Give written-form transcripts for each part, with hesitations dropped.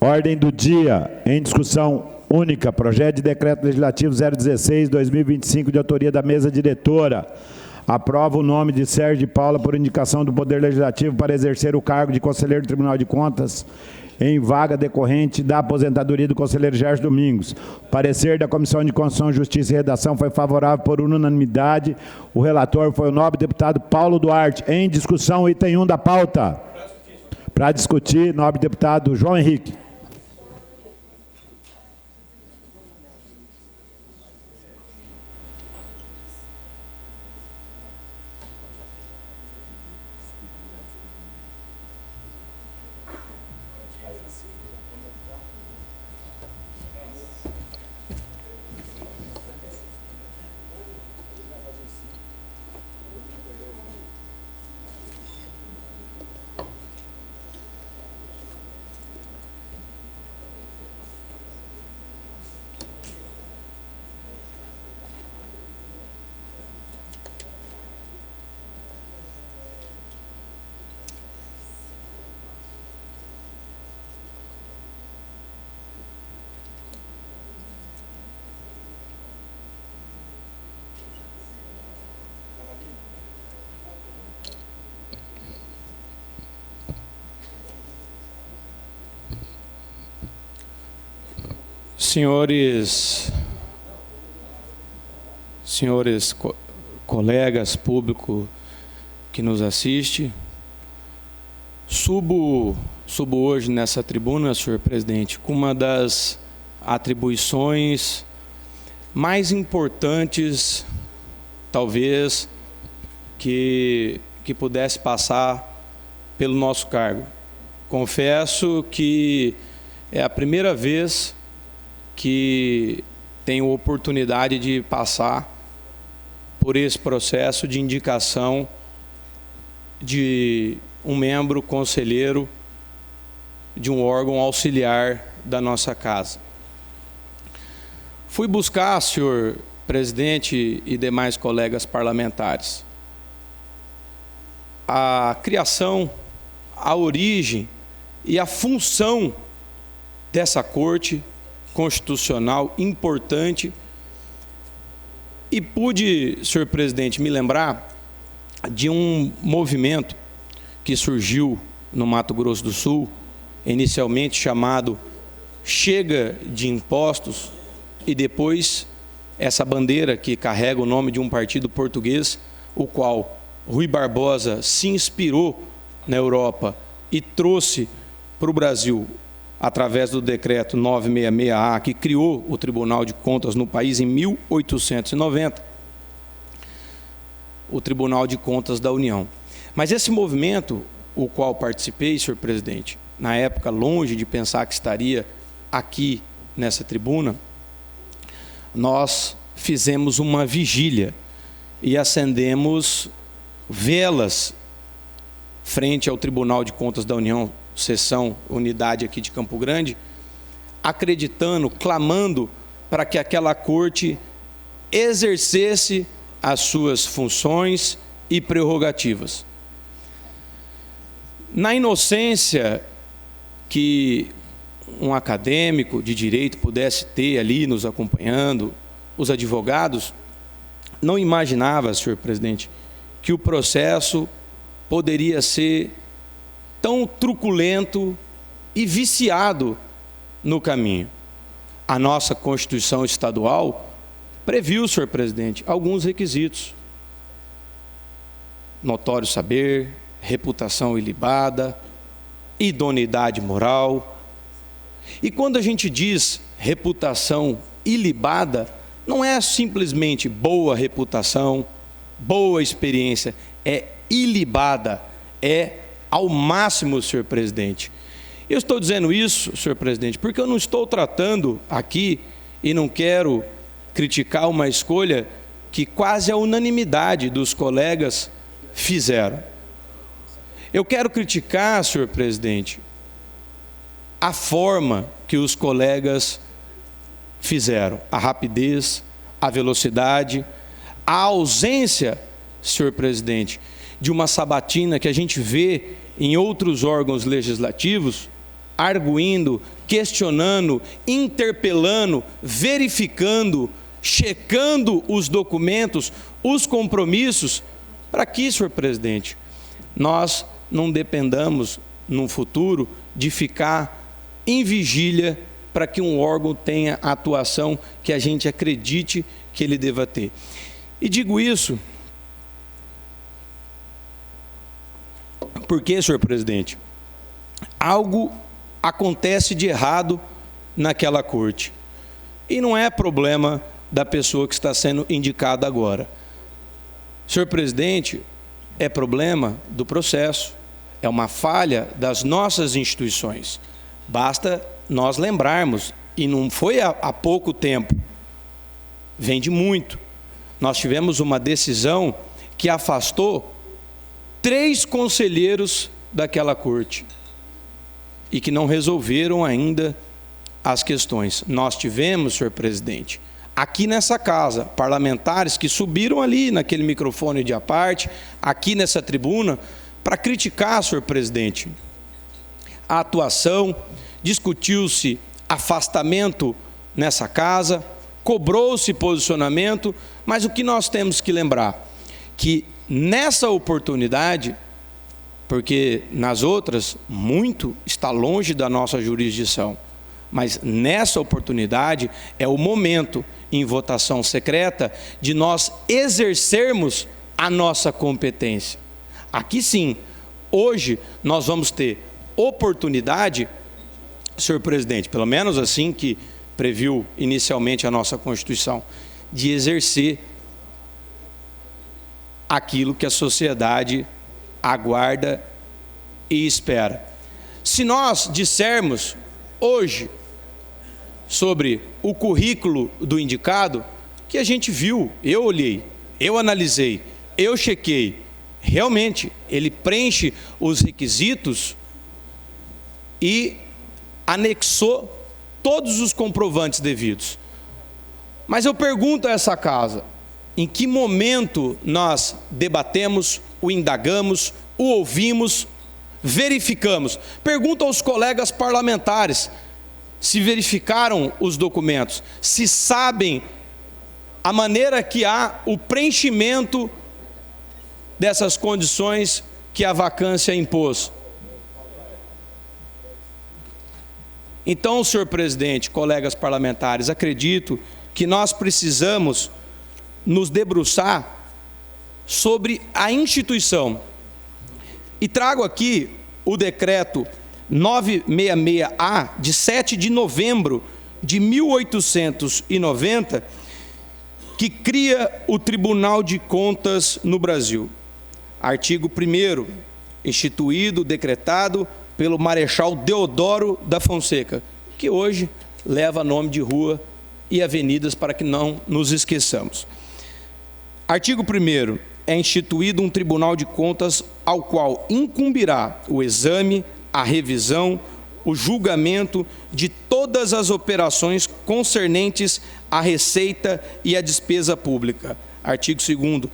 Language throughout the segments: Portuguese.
Ordem do dia, em discussão única, projeto de decreto legislativo 016/2025, de autoria da mesa diretora. Aprova o nome de Sérgio de Paula por indicação do Poder Legislativo para exercer o cargo de conselheiro do Tribunal de Contas em vaga decorrente da aposentadoria do conselheiro Gerson Domingos. O parecer da Comissão de Constituição, Justiça e Redação foi favorável por unanimidade. O relator foi o nobre deputado Paulo Duarte. Em discussão, item 1 da pauta. Para discutir, nobre deputado João Henrique. Senhores colegas, público que nos assiste, subo hoje nessa tribuna, senhor presidente, com uma das atribuições mais importantes, talvez, que pudesse passar pelo nosso cargo. Confesso que é a primeira vez que tenho oportunidade de passar por esse processo de indicação de um membro conselheiro de um órgão auxiliar da nossa casa. Fui buscar, senhor presidente e demais colegas parlamentares, a criação, a origem e a função dessa corte constitucional importante, e pude, senhor presidente, me lembrar de um movimento que surgiu no Mato Grosso do Sul, inicialmente chamado Chega de Impostos, e depois essa bandeira que carrega o nome de um partido português, o qual Rui Barbosa se inspirou na Europa e trouxe para o Brasil através do decreto 966-A, que criou o Tribunal de Contas no país em 1890, o Tribunal de Contas da União. Mas esse movimento, o qual participei, senhor presidente, na época, longe de pensar que estaria aqui nessa tribuna, nós fizemos uma vigília e acendemos velas frente ao Tribunal de Contas da União, seção, unidade aqui de Campo Grande, acreditando, clamando para que aquela corte exercesse as suas funções e prerrogativas. Na inocência que um acadêmico de direito pudesse ter ali nos acompanhando, os advogados, não imaginava, senhor presidente, que o processo poderia ser tão truculento e viciado no caminho. A nossa Constituição Estadual previu, senhor presidente, alguns requisitos: notório saber, reputação ilibada, idoneidade moral. E quando a gente diz reputação ilibada, não é simplesmente boa reputação, boa experiência, é ilibada, é ao máximo, senhor presidente. Eu estou dizendo isso, senhor presidente, porque eu não estou tratando aqui, e não quero criticar uma escolha que quase a unanimidade dos colegas fizeram. Eu quero criticar, senhor presidente, a forma que os colegas fizeram, a rapidez, a velocidade, a ausência, senhor presidente, de uma sabatina que a gente vê em outros órgãos legislativos, arguindo, questionando, interpelando, verificando, checando os documentos, os compromissos, para que, senhor presidente, nós não dependamos, no futuro, de ficar em vigília para que um órgão tenha a atuação que a gente acredite que ele deva ter. E digo isso porque, senhor presidente, algo acontece de errado naquela corte. E não é problema da pessoa que está sendo indicada agora. Senhor presidente, é problema do processo, é uma falha das nossas instituições. Basta nós lembrarmos, e não foi há pouco tempo, vem de muito. Nós tivemos uma decisão que afastou 3 conselheiros daquela corte e que não resolveram ainda as questões. Nós tivemos, senhor presidente, aqui nessa casa, parlamentares que subiram ali naquele microfone de à parte, aqui nessa tribuna, para criticar, senhor presidente, a atuação, discutiu-se afastamento nessa casa, cobrou-se posicionamento, mas o que nós temos que lembrar? Que nessa oportunidade, porque nas outras, muito está longe da nossa jurisdição, mas nessa oportunidade é o momento, em votação secreta, de nós exercermos a nossa competência. Aqui sim, hoje nós vamos ter oportunidade, senhor presidente, pelo menos assim que previu inicialmente a nossa Constituição, de exercer aquilo que a sociedade aguarda e espera. Se nós dissermos hoje sobre o currículo do indicado, que a gente viu, eu olhei, eu analisei, eu chequei, realmente ele preenche os requisitos e anexou todos os comprovantes devidos. Mas eu pergunto a essa casa, em que momento nós debatemos, o indagamos, o ouvimos, verificamos? Pergunto aos colegas parlamentares se verificaram os documentos, se sabem a maneira que há o preenchimento dessas condições que a vacância impôs. Então, senhor presidente, colegas parlamentares, acredito que nós precisamos nos debruçar sobre a instituição. E trago aqui o decreto 966-A, de 7 de novembro de 1890, que cria o Tribunal de Contas no Brasil. Artigo 1º, instituído, decretado pelo Marechal Deodoro da Fonseca, que hoje leva nome de rua e avenidas para que não nos esqueçamos. Artigo 1º, é instituído um Tribunal de Contas ao qual incumbirá o exame, a revisão, o julgamento de todas as operações concernentes à receita e à despesa pública. Artigo 2º,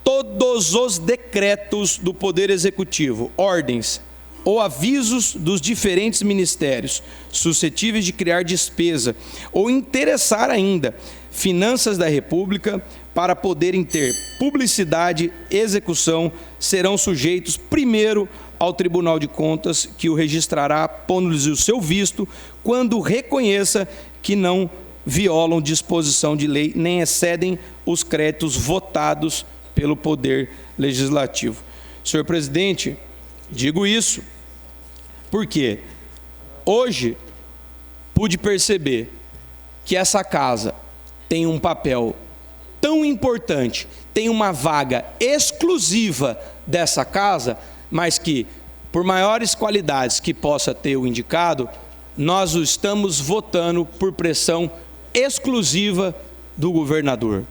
todos os decretos do Poder Executivo, ordens ou avisos dos diferentes ministérios suscetíveis de criar despesa ou interessar ainda finanças da República para poderem ter publicidade e execução, serão sujeitos primeiro ao Tribunal de Contas, que o registrará, pondo-lhes o seu visto, quando reconheça que não violam disposição de lei, nem excedem os créditos votados pelo Poder Legislativo. Senhor presidente, digo isso porque hoje pude perceber que essa casa tem um papel tão importante, tem uma vaga exclusiva dessa casa, mas que, por maiores qualidades que possa ter o indicado, nós o estamos votando por pressão exclusiva do governador.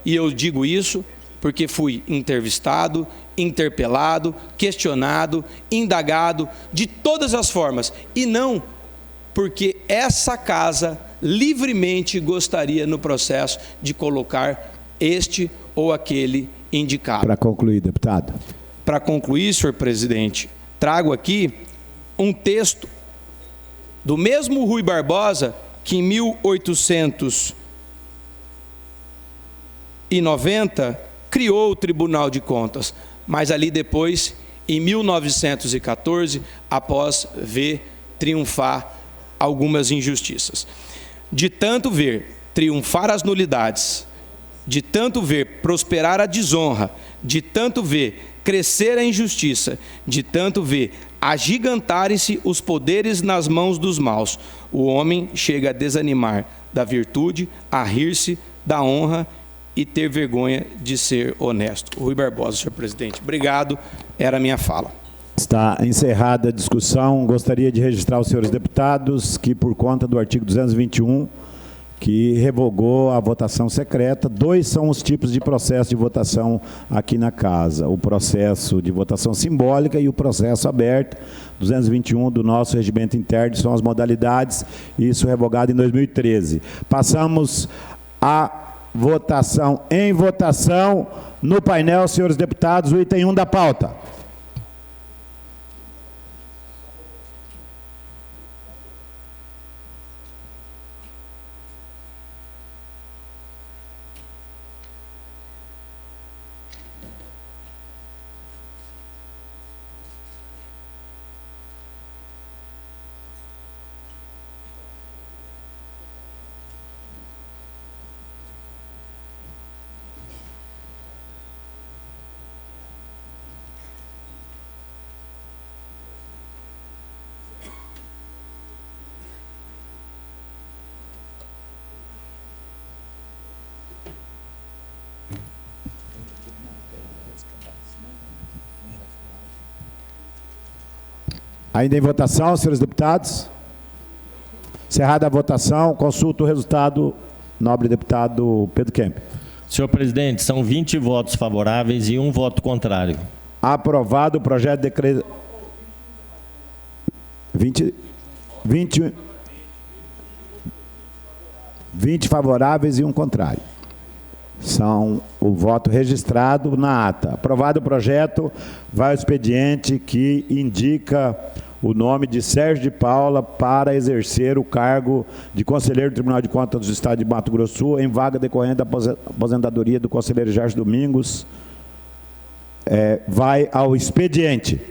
E eu digo isso porque fui entrevistado, interpelado, questionado, indagado, de todas as formas, e não porque essa casa livremente gostaria no processo de colocar este ou aquele indicado. Para concluir, deputado. Para concluir, senhor presidente, trago aqui um texto do mesmo Rui Barbosa que em 1890 criou o Tribunal de Contas, mas ali depois, em 1914, após ver triunfar algumas injustiças. De tanto ver triunfar as nulidades, de tanto ver prosperar a desonra, de tanto ver crescer a injustiça, de tanto ver agigantarem-se os poderes nas mãos dos maus, o homem chega a desanimar da virtude, a rir-se da honra e ter vergonha de ser honesto. Rui Barbosa, senhor presidente. Obrigado, era a minha fala. Está encerrada a discussão. Gostaria de registrar os senhores deputados que, por conta do artigo 221, que revogou a votação secreta, 2 são os tipos de processo de votação aqui na casa: o processo de votação simbólica e o processo aberto. 221 do nosso regimento interno são as modalidades, isso revogado em 2013. Passamos à votação. Em votação, no painel, senhores deputados, o item 1 da pauta. Ainda em votação, senhores deputados? Encerrada a votação, consulto o resultado, nobre deputado Pedro Kemp. Senhor presidente, são 20 votos favoráveis e 1 voto contrário. Aprovado o projeto de decreto... 20 favoráveis e 1 contrário. São o voto registrado na ata. Aprovado o projeto, vai ao expediente que indica o nome de Sérgio de Paula para exercer o cargo de conselheiro do Tribunal de Contas do Estado de Mato Grosso do Sul, em vaga decorrente da aposentadoria do conselheiro Jorge Domingos. Vai ao expediente.